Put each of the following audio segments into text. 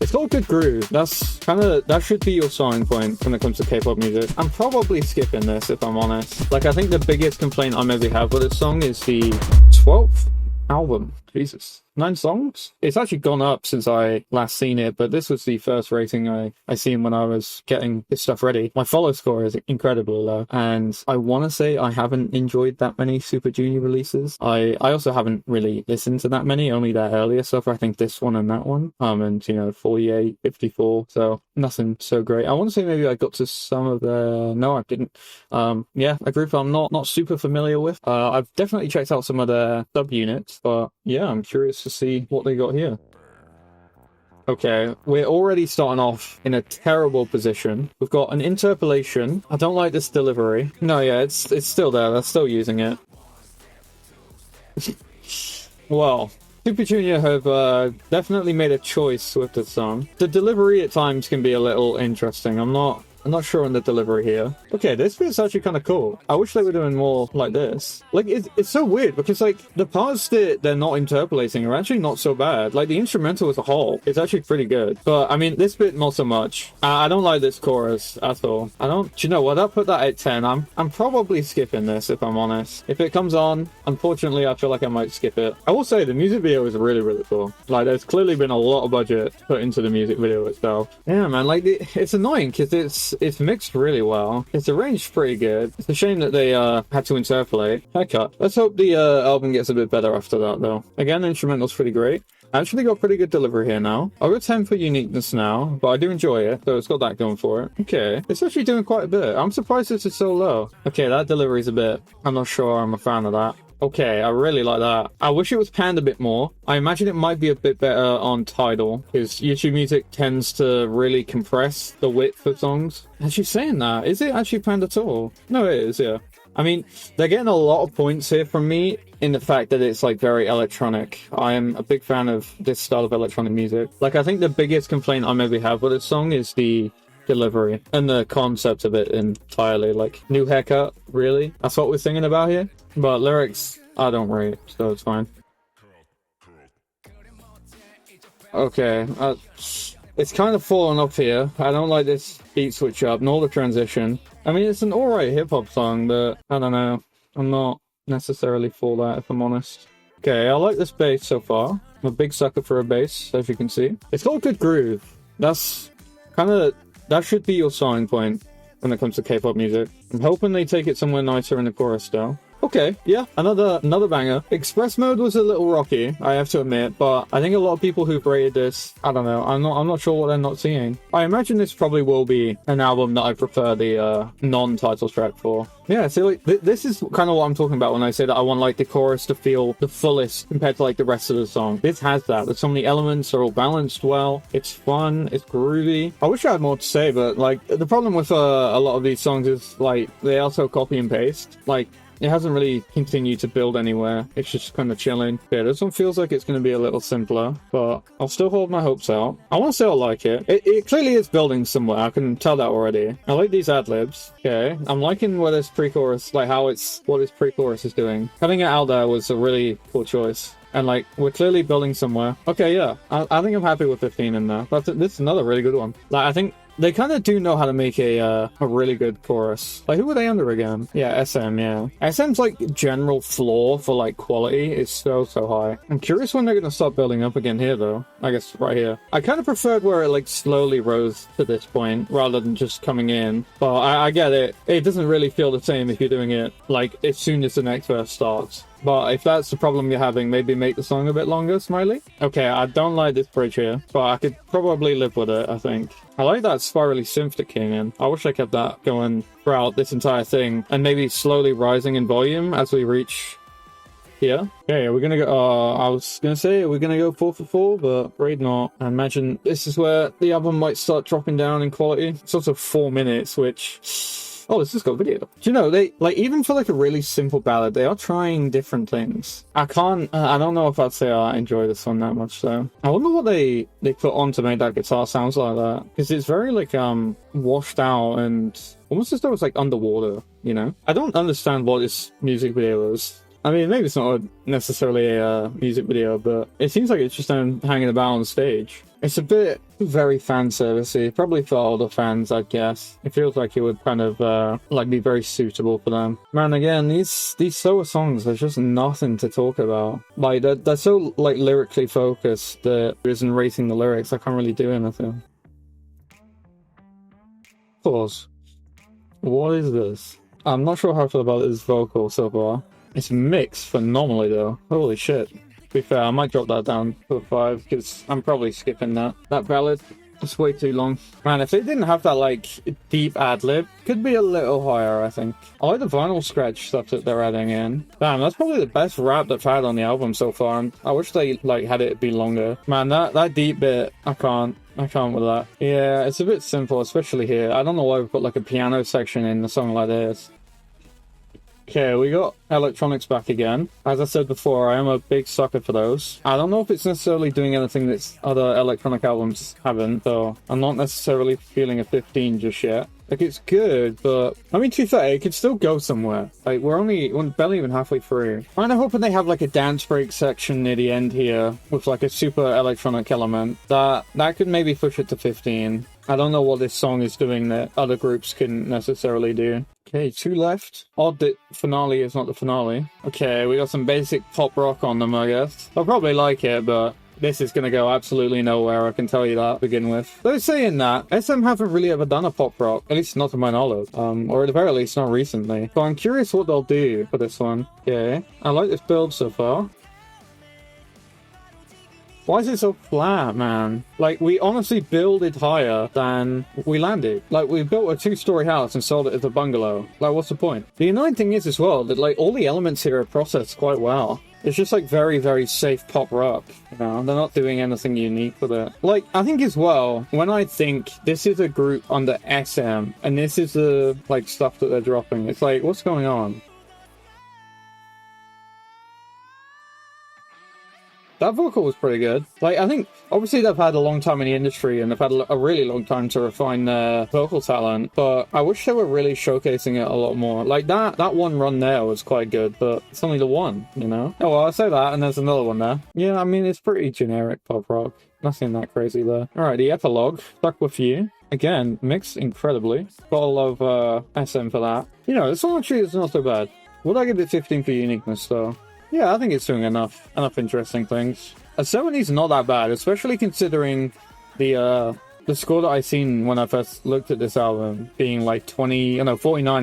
It's got a good groove. That should be your starting point when it comes to K-pop music. I'm probably skipping this if I'm honest. Like, I think the biggest complaint I maybe have with this song is the 12th album. Jesus. 9 songs? It's actually gone up since I last seen it, but this was the first rating I seen when I was getting this stuff ready. My follow score is incredibly low, and I want to say I haven't enjoyed that many Super Junior releases. I also haven't really listened to that many, only their earlier stuff. I think this one and that one. And, you know, 48, 54, so nothing so great. I want to say maybe I got to some of the... No, I didn't. Yeah, a group I'm not super familiar with. I've definitely checked out some of their sub-units, but yeah, I'm curious to see what they got here. Okay, we're already starting off in a terrible position. We've got an interpolation. I don't like this delivery. No, yeah, it's still there. They're still using it. Well, Super Junior have definitely made a choice with this song. The delivery at times can be a little interesting. I'm not sure on the delivery here. Okay, this bit's actually kind of cool. I wish they were doing more like this. Like, it's so weird because, like, the parts that they're not interpolating are actually not so bad. Like, the instrumental as a whole is actually pretty good. But, I mean, this bit not so much. I don't like this chorus at all. Do you know what? I'll put that at 10. I'm probably skipping this, if I'm honest. If it comes on, unfortunately, I feel like I might skip it. I will say, the music video is really, really cool. Like, there's clearly been a lot of budget put into the music video itself. Yeah, man, like, it's annoying because it's mixed really well. It's arranged pretty good. It's a shame that they had to interpolate. Haircut. Let's hope the album gets a bit better after that, though. Again, the instrumental's pretty great. I actually got pretty good delivery here now. I'll go 10 for uniqueness now, but I do enjoy it, so it's got that going for it. Okay, it's actually doing quite a bit. I'm surprised this is so low. Okay, that delivery's a bit... I'm not sure I'm a fan of that. Okay, I really like that. I wish it was panned a bit more. I imagine it might be a bit better on Tidal, because YouTube Music tends to really compress the width of songs. Actually saying that, is it actually panned at all? No, it is, yeah. I mean, they're getting a lot of points here from me in the fact that it's, like, very electronic. I am a big fan of this style of electronic music. Like, I think the biggest complaint I maybe have with this song is the delivery and the concept of it entirely. Like, new haircut, really? That's what we're singing about here? But lyrics, I don't rate, so it's fine. Okay, it's kind of falling off here. I don't like this beat switch up, nor the transition. I mean, it's an alright hip-hop song, but I don't know. I'm not necessarily for that, if I'm honest. Okay, I like this bass so far. I'm a big sucker for a bass, as you can see. It's got a good groove. That should be your starting point when it comes to K-pop music. I'm hoping they take it somewhere nicer in the chorus, though. Okay, yeah, another banger. Express mode was a little rocky, I have to admit, but I think a lot of people who've rated this, I don't know, I'm not sure what they're not seeing. I imagine this probably will be an album that I prefer the non-title track for. Yeah, so like, this is kind of what I'm talking about when I say that I want, like, the chorus to feel the fullest compared to, like, the rest of the song. This has that. There's so many elements, are all balanced well. It's fun, it's groovy. I wish I had more to say, but, like, the problem with a lot of these songs is, like, they also copy and paste. Like, it hasn't really continued to build anywhere. It's just kind of chilling. Yeah, this one feels like it's going to be a little simpler, but I'll still hold my hopes out. I want to say I like it. It clearly is building somewhere. I can tell that already. I like these ad-libs. Okay, I'm liking what this pre-chorus, like what this pre-chorus is doing. Having it out there was a really cool choice. And, like, we're clearly building somewhere. Okay, yeah. I think I'm happy with 15 in there. This is another really good one. Like, I think they kind of do know how to make a really good chorus. Like, who were they under again? Yeah, SM, yeah. SM's, like, general floor for, like, quality is so high. I'm curious when they're going to start building up again here, though. I guess right here. I kind of preferred where it, like, slowly rose to this point, rather than just coming in. But I get it. It doesn't really feel the same if you're doing it, like, as soon as the next verse starts. But if that's the problem you're having, maybe make the song a bit longer, Smiley? Okay, I don't like this bridge here, but I could probably live with it, I think. I like that spirally synth that came in. I wish I kept that going throughout this entire thing, and maybe slowly rising in volume as we reach here. Okay, we're gonna go, I was gonna say we're gonna go 4 for 4, but afraid not. I imagine this is where the album might start dropping down in quality. It's also 4 minutes, which... Oh, this has got video. Do you know, they, like, even for, like, a really simple ballad, they are trying different things. I don't know if I'd say I enjoy this one that much, so. I wonder what they put on to make that guitar sounds like that. Because it's very, like, washed out and almost as though it's, like, underwater, you know? I don't understand what this music video is. I mean, maybe it's not necessarily a music video, but it seems like it's just them hanging about on stage. It's a bit very fan servicey, probably for older fans, I'd guess. It feels like it would kind of like be very suitable for them. Man, again, these solo songs, there's just nothing to talk about. Like they're so like lyrically focused that it isn't rating the lyrics. I can't really do anything. Pause. What is this? I'm not sure how I feel about this vocal so far. It's mixed phenomenally though. Holy shit. To be fair, I might drop that down to a 5 because I'm probably skipping that. That ballad, it's way too long. Man, if it didn't have that like deep ad-lib, could be a little higher, I think. I like the vinyl scratch stuff that they're adding in. Damn, that's probably the best rap they've had on the album so far. And I wish they like had it be longer. Man, that deep bit, I can't with that. Yeah, it's a bit simple, especially here. I don't know why we put like a piano section in a song like this. Okay, we got electronics back again. As I said before, I am a big sucker for those. I don't know if it's necessarily doing anything that other electronic albums haven't, so I'm not necessarily feeling a 15 just yet. Like, it's good, but I mean, to be fair, it could still go somewhere. Like, we're barely even halfway through. I'm kind of hoping they have like a dance break section near the end here with like a super electronic element. That could maybe push it to 15. I don't know what this song is doing that other groups couldn't necessarily do. Okay, 2 left. Odd that finale is not the finale. Okay, we got some basic pop rock on them, I guess. I'll probably like it, but this is going to go absolutely nowhere, I can tell you that to begin with. Though saying that, SM haven't really ever done a pop rock, at least not to my knowledge, or at the very least not recently. So I'm curious what they'll do for this one. Okay, I like this build so far. Why is it so flat, man? Like, we honestly builded higher than we landed. Like, we built a 2-story house and sold it as a bungalow. Like, what's the point? The annoying thing is as well that, like, all the elements here are processed quite well. It's just, like, very, very safe pop rock. You know, they're not doing anything unique with it. Like, I think as well, when I think this is a group under SM, and this is the, like, stuff that they're dropping, it's like, what's going on? That vocal was pretty good. Like, I think, obviously they've had a long time in the industry and they've had a really long time to refine their vocal talent, but I wish they were really showcasing it a lot more. Like, that one run there was quite good, but it's only the one, you know? Oh, well, I say that, and there's another one there. Yeah, I mean, it's pretty generic pop rock. Nothing that crazy there. Alright, the epilogue, Stuck With You. Again, mixed incredibly. Got a lot of SM for that. You know, the song actually is not so bad. Would I give it 15 for uniqueness, though? Yeah, I think it's doing enough interesting things. A 70's not that bad, especially considering the score that I seen when I first looked at this album being like 49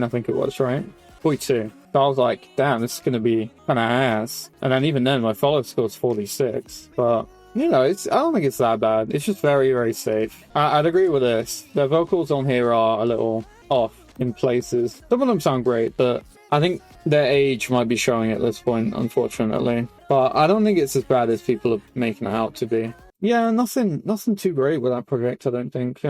I think it was, right? 42. So I was like, damn, this is gonna be kinda ass. And then even then my follow score's 46. But you know, I don't think it's that bad. It's just very, very safe. I'd agree with this. The vocals on here are a little off in places. Some of them sound great, but I think their age might be showing at this point, unfortunately. But I don't think it's as bad as people are making it out to be. Yeah, nothing too great with that project, I don't think.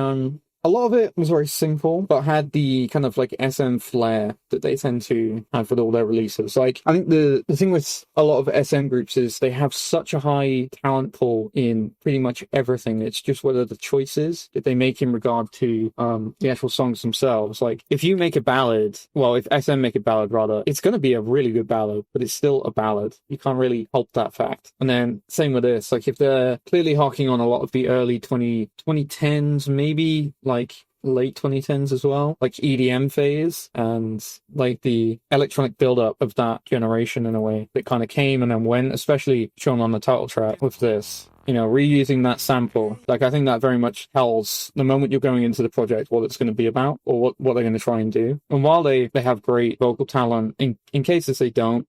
A lot of it was very simple, but had the kind of like SM flair that they tend to have with all their releases. Like, I think the thing with a lot of SM groups is they have such a high talent pool in pretty much everything. It's just whether the choices that they make in regard to the actual songs themselves. Like, if you make a ballad, well, if SM make a ballad rather, it's going to be a really good ballad, but it's still a ballad. You can't really help that fact. And then same with this. Like, if they're clearly harking on a lot of the early 2010s, maybe like late 2010s as well, like EDM phase and like the electronic build-up of that generation in a way that kind of came and then went, especially shown on the title track with this. You know, reusing that sample. Like, I think that very much tells the moment you're going into the project what it's going to be about or what they're going to try and do. And while they have great vocal talent, in cases they don't,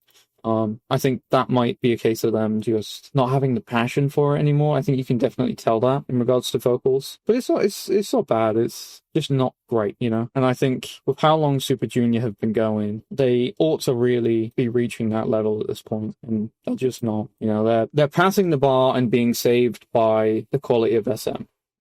I think that might be a case of them just not having the passion for it anymore. I think you can definitely tell that in regards to vocals. But it's not bad. It's just not great, you know? And I think with how long Super Junior have been going, they ought to really be reaching that level at this point. And they're just not. You know, they're passing the bar and being saved by the quality of SM.